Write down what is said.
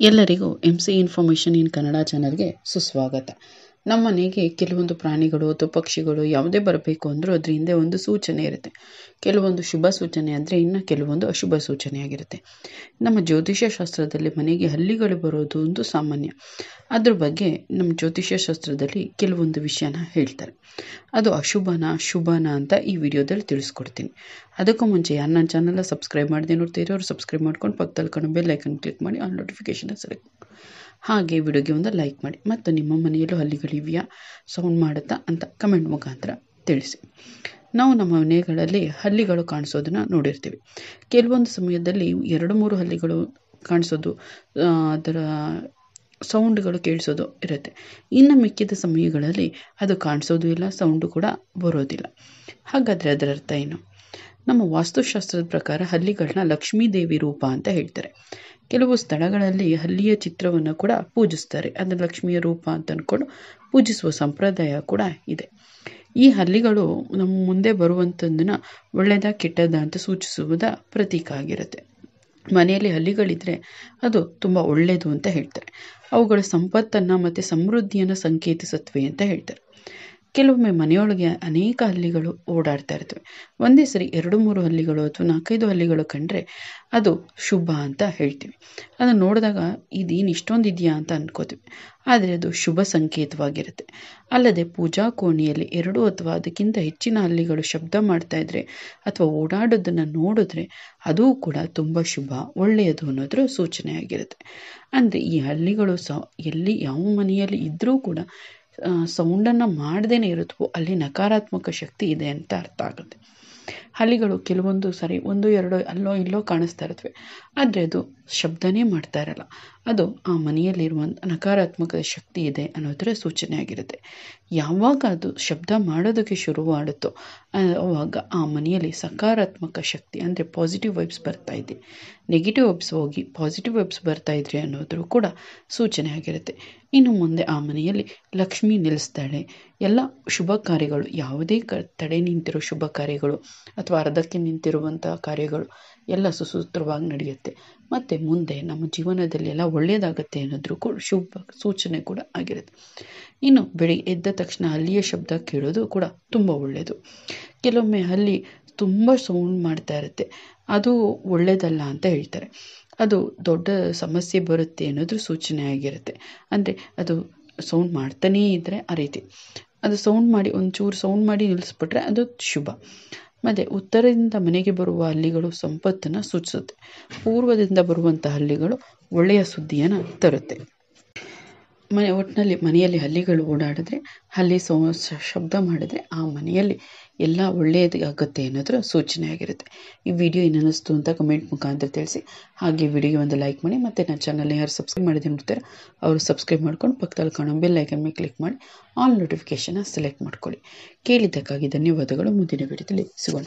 ಎಲ್ಲರಿಗೂ MC information in Kannada ಚಾನಲ್ಗೆ ಸುಸ್ವಾಗತ. ನಮ್ಮ ಮನೆಗೆ ಕೆಲವೊಂದು ಪ್ರಾಣಿಗಳು ಅಥವಾ ಪಕ್ಷಿಗಳು ಯಾವುದೇ ಬರಬೇಕು ಅಂದರೂ ಅದ್ರ ಹಿಂದೆ ಒಂದು ಸೂಚನೆ ಇರುತ್ತೆ. ಕೆಲವೊಂದು ಶುಭ ಸೂಚನೆ ಆದರೆ ಇನ್ನು ಕೆಲವೊಂದು ಅಶುಭ ಸೂಚನೆಯಾಗಿರುತ್ತೆ. ನಮ್ಮ ಜ್ಯೋತಿಷ್ಯ ಶಾಸ್ತ್ರದಲ್ಲಿ ಮನೆಗೆ ಹಲ್ಲಿಗಳು ಬರೋದು ಒಂದು ಸಾಮಾನ್ಯ. ಅದ್ರ ಬಗ್ಗೆ ನಮ್ಮ ಜ್ಯೋತಿಷ್ಯ ಶಾಸ್ತ್ರದಲ್ಲಿ ಕೆಲವೊಂದು ವಿಷಯನ ಹೇಳ್ತಾರೆ. ಅದು ಅಶುಭನ ಶುಭನ ಅಂತ ಈ ವಿಡಿಯೋದಲ್ಲಿ ತಿಳಿಸ್ಕೊಡ್ತೀನಿ. ಅದಕ್ಕೂ ಮುಂಚೆ ಯಾರು ನನ್ನ ಚಾನಲ್ನ ಸಬ್ಸ್ಕ್ರೈಬ್ ಮಾಡದೆ ನೋಡ್ತೀರೋ ಅವ್ರು ಸಬ್ಸ್ಕ್ರೈಬ್ ಮಾಡ್ಕೊಂಡು ಪಕ್ಕದಲ್ಲಿ ಕಾಣೋ ಬೆಲ್ ಐಕನ್ ಕ್ಲಿಕ್ ಮಾಡಿ ಆಲ್ ನೋಟಿಫಿಕೇಶನ್ ಸೆಲೆಕ್ಟ್. ಹಾಗೆ ವಿಡಿಯೋಗೆ ಒಂದು ಲೈಕ್ ಮಾಡಿ ಮತ್ತು ನಿಮ್ಮ ಮನೆಯಲ್ಲೂ ಹಲ್ಲಿಗಳಿವೆಯಾ, ಸೌಂಡ್ ಮಾಡುತ್ತಾ ಅಂತ ಕಮೆಂಟ್ ಮುಖಾಂತರ ತಿಳಿಸಿ. ನಾವು ನಮ್ಮ ಮನೆಗಳಲ್ಲಿ ಹಲ್ಲಿಗಳು ಕಾಣಿಸೋದನ್ನ ನೋಡಿರ್ತೀವಿ. ಕೆಲವೊಂದು ಸಮಯದಲ್ಲಿ 2-3 ಹಲ್ಲಿಗಳು ಕಾಣಿಸೋದು, ಅದರ ಸೌಂಡ್ಗಳು ಕೇಳಿಸೋದು ಇರುತ್ತೆ. ಇನ್ನು ಮಿಕ್ಕಿದ ಸಮಯಗಳಲ್ಲಿ ಅದು ಕಾಣಿಸೋದು ಇಲ್ಲ, ಸೌಂಡು ಕೂಡ ಬರೋದಿಲ್ಲ. ಹಾಗಾದರೆ ಅದರ ಅರ್ಥ ಏನು? ನಮ್ಮ ವಾಸ್ತುಶಾಸ್ತ್ರದ ಪ್ರಕಾರ ಹಲ್ಲಿಗಳನ್ನ ಲಕ್ಷ್ಮೀ ದೇವಿ ರೂಪ ಅಂತ ಹೇಳ್ತಾರೆ. ಕೆಲವು ಸ್ಥಳಗಳಲ್ಲಿ ಹಲ್ಲಿಯ ಚಿತ್ರವನ್ನು ಕೂಡ ಪೂಜಿಸ್ತಾರೆ. ಅದನ್ನು ಲಕ್ಷ್ಮಿಯ ರೂಪ ಅಂತ ಅಂದ್ಕೊಂಡು ಪೂಜಿಸುವ ಸಂಪ್ರದಾಯ ಕೂಡ ಇದೆ. ಈ ಹಲ್ಲಿಗಳು ನಮ್ಮ ಮುಂದೆ ಬರುವಂಥದ್ದನ್ನು ಒಳ್ಳೆಯದ ಕೆಟ್ಟದ ಅಂತ ಸೂಚಿಸುವುದ ಪ್ರತೀಕ ಆಗಿರುತ್ತೆ. ಮನೆಯಲ್ಲಿ ಹಲ್ಲಿಗಳಿದ್ರೆ ಅದು ತುಂಬ ಒಳ್ಳೆಯದು ಅಂತ ಹೇಳ್ತಾರೆ. ಅವುಗಳ ಸಂಪತ್ತನ್ನು ಮತ್ತು ಸಮೃದ್ಧಿಯನ್ನು ಸಂಕೇತಿಸುತ್ತವೆ ಅಂತ ಹೇಳ್ತಾರೆ. ಕೆಲವೊಮ್ಮೆ ಮನೆಯೊಳಗೆ ಅನೇಕ ಹಲ್ಲಿಗಳು ಓಡಾಡ್ತಾ ಇರ್ತವೆ. ಒಂದೇ ಸರಿ 2-3 ಹಲ್ಲಿಗಳು ಅಥವಾ 4-5 ಹಲ್ಲಿಗಳು ಕಂಡ್ರೆ ಅದು ಶುಭ ಅಂತ ಹೇಳ್ತೀವಿ. ಅದನ್ನು ನೋಡಿದಾಗ ಇದೇನು ಇಷ್ಟೊಂದು ಇದೆಯಾ ಅಂತ ಅನ್ಕೋತೀವಿ. ಆದರೆ ಅದು ಶುಭ ಸಂಕೇತವಾಗಿರುತ್ತೆ. ಅಲ್ಲದೆ ಪೂಜಾ ಕೋಣೆಯಲ್ಲಿ 2 ಅಥವಾ ಅದಕ್ಕಿಂತ ಹೆಚ್ಚಿನ ಹಲ್ಲಿಗಳು ಶಬ್ದ ಮಾಡ್ತಾ ಇದ್ರೆ ಅಥವಾ ಓಡಾಡೋದನ್ನು ನೋಡಿದ್ರೆ ಅದು ಕೂಡ ತುಂಬ ಶುಭ, ಒಳ್ಳೆಯದು ಅನ್ನೋದ್ರ ಸೂಚನೆಯಾಗಿರುತ್ತೆ. ಅಂದರೆ ಈ ಹಲ್ಲಿಗಳು ಎಲ್ಲಿ ಯಾವ ಮನೆಯಲ್ಲಿ ಇದ್ದರೂ ಕೂಡ ಸೌಂಡನ್ನು ಮಾಡದೇನೆ ಇರುತ್ತವೋ ಅಲ್ಲಿ ನಕಾರಾತ್ಮಕ ಶಕ್ತಿ ಇದೆ ಅಂತ ಅರ್ಥ ಆಗುತ್ತೆ. ಹಲ್ಲಿಗಳು ಕೆಲವೊಂದು ಸರಿ 1-2 ಅಲ್ಲೋ ಇಲ್ಲೋ ಕಾಣಿಸ್ತಾ ಇರುತ್ತವೆ, ಆದರೆ ಅದು ಶಬ್ದನೇ ಮಾಡ್ತಾ ಇರಲ್ಲ. ಅದು ಆ ಮನೆಯಲ್ಲಿರುವ ನಕಾರಾತ್ಮಕ ಶಕ್ತಿ ಇದೆ ಅನ್ನೋದರ ಸೂಚನೆ ಆಗಿರುತ್ತೆ. ಯಾವಾಗ ಅದು ಶಬ್ದ ಮಾಡೋದಕ್ಕೆ ಶುರು ಮಾಡುತ್ತೋ ಆವಾಗ ಆ ಮನೆಯಲ್ಲಿ ಸಕಾರಾತ್ಮಕ ಶಕ್ತಿ ಅಂದರೆ ಪಾಸಿಟಿವ್ ವೈಬ್ಸ್ ಬರ್ತಾ ಇದೆ, ನೆಗೆಟಿವ್ ವೈಬ್ಸ್ ಹೋಗಿ ಪಾಸಿಟಿವ್ ವೈಬ್ಸ್ ಬರ್ತಾ ಇದ್ರೆ ಅನ್ನೋದ್ರ ಕೂಡ ಸೂಚನೆ ಆಗಿರುತ್ತೆ. ಇನ್ನು ಮುಂದೆ ಆ ಮನೆಯಲ್ಲಿ ಲಕ್ಷ್ಮಿ ನಿಲ್ಲಿಸ್ತಾಳೆ. ಎಲ್ಲ ಶುಭ ಕಾರ್ಯಗಳು, ಯಾವುದೇ ತಡೆ ನಿಂತಿರೋ ಶುಭ ಕಾರ್ಯಗಳು ಅಥವಾ ಅರ್ಧಕ್ಕೆ ನಿಂತಿರುವಂಥ ಕಾರ್ಯಗಳು ಎಲ್ಲ ಸುಸೂತ್ರವಾಗಿ ನಡೆಯುತ್ತೆ. ಮತ್ತು ಮುಂದೆ ನಮ್ಮ ಜೀವನದಲ್ಲಿ ಎಲ್ಲ ಒಳ್ಳೆಯದಾಗತ್ತೆ ಅನ್ನೋದ್ರ ಕೂಡ ಶುಭ ಸೂಚನೆ ಕೂಡ ಆಗಿರುತ್ತೆ. ಇನ್ನು ಬೆಳಿಗ್ಗೆ ಎದ್ದ ತಕ್ಷಣ ಹಲ್ಲಿಯ ಶಬ್ದ ಕೇಳೋದು ಕೂಡ ತುಂಬ ಒಳ್ಳೆಯದು. ಕೆಲವೊಮ್ಮೆ ಹಲ್ಲಿ ತುಂಬ ಸೌಂಡ್ ಮಾಡ್ತಾ ಇರುತ್ತೆ, ಅದು ಒಳ್ಳೆಯದಲ್ಲ ಅಂತ ಹೇಳ್ತಾರೆ. ಅದು ದೊಡ್ಡ ಸಮಸ್ಯೆ ಬರುತ್ತೆ ಅನ್ನೋದ್ರ ಸೂಚನೆ ಆಗಿರುತ್ತೆ. ಅಂದರೆ ಅದು ಸೌಂಡ್ ಮಾಡ್ತಾನೇ ಇದ್ದರೆ ಆ ರೀತಿ ಅದು ಒಂಚೂರು ಸೌಂಡ್ ಮಾಡಿ ನಿಲ್ಲಿಸ್ಬಿಟ್ರೆ ಅದು ಶುಭ. ಮತ್ತು ಉತ್ತರದಿಂದ ಮನೆಗೆ ಬರುವ ಹಲ್ಲಿಗಳು ಸಂಪತ್ತನ್ನು ಸೂಚಿಸುತ್ತೆ. ಪೂರ್ವದಿಂದ ಬರುವಂಥ ಹಲ್ಲಿಗಳು ಒಳ್ಳೆಯ ಸುದ್ದಿಯನ್ನು ತರುತ್ತೆ. ಒಟ್ಟಿನಲ್ಲಿ ಮನೆಯಲ್ಲಿ ಹಲ್ಲಿಗಳು ಓಡಾಡಿದ್ರೆ, ಹಲ್ಲಿ ಶಬ್ದ ಮಾಡಿದ್ರೆ ಆ ಮನೆಯಲ್ಲಿ ಎಲ್ಲ ಒಳ್ಳೆಯದಾಗುತ್ತೆ ಅನ್ನೋದ್ರ ಸೂಚನೆ ಆಗಿರುತ್ತೆ. ಈ ವಿಡಿಯೋ ಏನನ್ನಿಸ್ತು ಅಂತ ಕಮೆಂಟ್ ಮುಖಾಂತರ ತಿಳಿಸಿ. ಹಾಗೆ ವಿಡಿಯೋಗೆ ಒಂದು ಲೈಕ್ ಮಾಡಿ ಮತ್ತು ನನ್ನ ಚಾನಲ್ನ ಯಾರು ಸಬ್ಸ್ಕ್ರೈಬ್ ಮಾಡಿದೆ ನೋಡ್ತಾರೆ ಅವರು ಸಬ್ಸ್ಕ್ರೈಬ್ ಮಾಡ್ಕೊಂಡು ಪಕ್ಕದಲ್ಲಿ ಕಾಣೋ ಬೆಲ್ ಐಕನ್ ಮೇಲೆ ಕ್ಲಿಕ್ ಮಾಡಿ ಆಲ್ ನೋಟಿಫಿಕೇಶನ್ನ ಸೆಲೆಕ್ಟ್ ಮಾಡ್ಕೊಳ್ಳಿ. ಕೇಳಿದ್ದಕ್ಕಾಗಿ ಧನ್ಯವಾದಗಳು. ಮುಂದಿನ ವಿಡಿಯೋದಲ್ಲಿ ಸಿಗೋಣ.